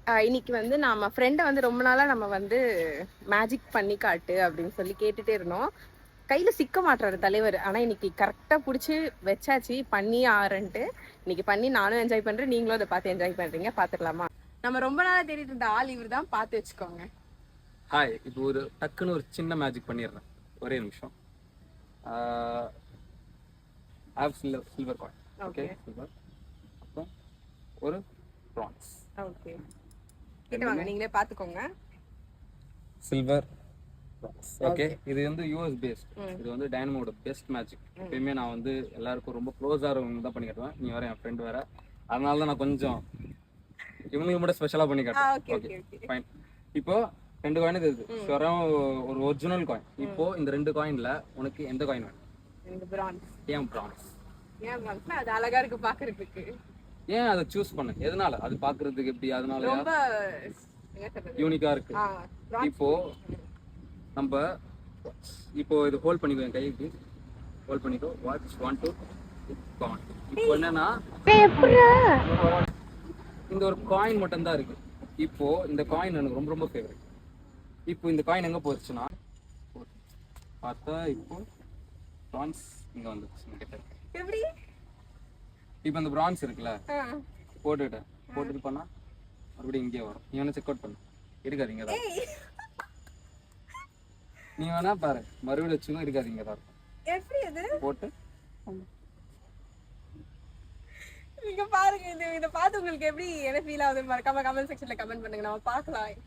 இன்னைக்கு வந்து நம்ம ஃப்ரெண்டை வந்து ரொம்ப நாளா நம்ம வந்து மேஜிக் பண்ணி காட்டு அப்படின்னு சொல்லி கேட்டுட்டே இருந்தோம். கையில சிக்க மாட்டுறாரு தலைவர். ஆனா இன்னைக்கு கரெக்டா புடிச்சு வச்சாச்சு, பண்ணி ஆறன்ட்டு. இன்னைக்கு பண்ணி நானும் என்ஜாய் பண்றேன், நீங்களும் அதை பார்த்து என்ஜாய் பண்றீங்க. பாத்துக்கலாமா? நம்ம ரொம்ப நாளா தேடிட்டு இருந்த ஆள் இவர் தான், பார்த்து வச்சுக்கோங்க. ஹாய், இப்போ ஒரு டக்குன்னு ஒரு சின்ன மேஜிக் பண்ணிடுறேன், ஒரே நிமிஷம். Silver coin. Okay, silver. அப்புறம் ஒரு ப்ரான்ஸ். ஓகே, கிட்ட வாங்க, நீங்களே பாத்துக்கோங்க. Silver prawns. ஓகே, இது வந்து யூஎஸ் பேஸ்ட். இது வந்து டைனமோட பெஸ்ட் மேஜிக். எப்பயுமே நான் வந்து எல்லாருக்கும் ரொம்ப க்ளோஸாக இருக்கவங்க தான் பண்ணி காட்டுவேன். நீ வேற, என் ஃப்ரெண்ட் வேற, அதனால தான் நான் கொஞ்சம் இவங்களுக்கு மட்டும் ஸ்பெஷலாக பண்ணி காட்டுவேன். Okay fine. இப்போ 2 காயின் இது ஒரு ஒரிஜினல் காயின். இப்போ இந்த 2 காயின்ல உனக்கு எந்த காயின் வேணும்? எனக்கு பிரான்ஸ். ஏன் பிரான்ஸ்? ஏன் பிரான்ஸ்னா அது அழகா இருக்கு பாக்குறதுக்கு. ஏன் அதை சூஸ் பண்ண? எதனால? அது பாக்குறதுக்கு எப்படி? அதனால ரொம்ப யூனிக்கா இருக்கு. இப்போ நம்ம இது ஹோல்ட் பண்ணிக்கோ, என் கைக்கு ஹோல்ட் பண்ணிக்கோ. Watch 1 2 coin. இப்போ என்னன்னா இந்த ஒரு காயின் மட்டும் தான் இருக்கு. இப்போ இந்த காயின் எனக்கு ரொம்ப ரொம்ப ஃபேவரட். இப்போ இந்த காயின் எங்க போச்சுன்னா பார்த்தா இப்போ பிரான்ஸ் இங்க வந்துச்சு கிட்ட. எப்படி? இப்போ இந்த பிரான்ஸ் இருக்குல்ல, போட்டுட்டு பண்ணா மறுபடியும் இங்கே வரும். நீ வேணா செக் அவுட் பண்ணு. இருக்காதீங்க தான், நீ வேணா பாரு, மறுபடியும் வச்சுக்கோ. இருக்காதீங்க தான் எப்படி அது போட்டு நீங்க பாருங்க. இத பார்த்து உங்களுக்கு எப்படி என்ன ஃபீல் ஆகுது மறக்காம கமெண்ட் செக்ஷன்ல கமெண்ட் பண்ணுங்க, நம்ம பார்க்கலாம்.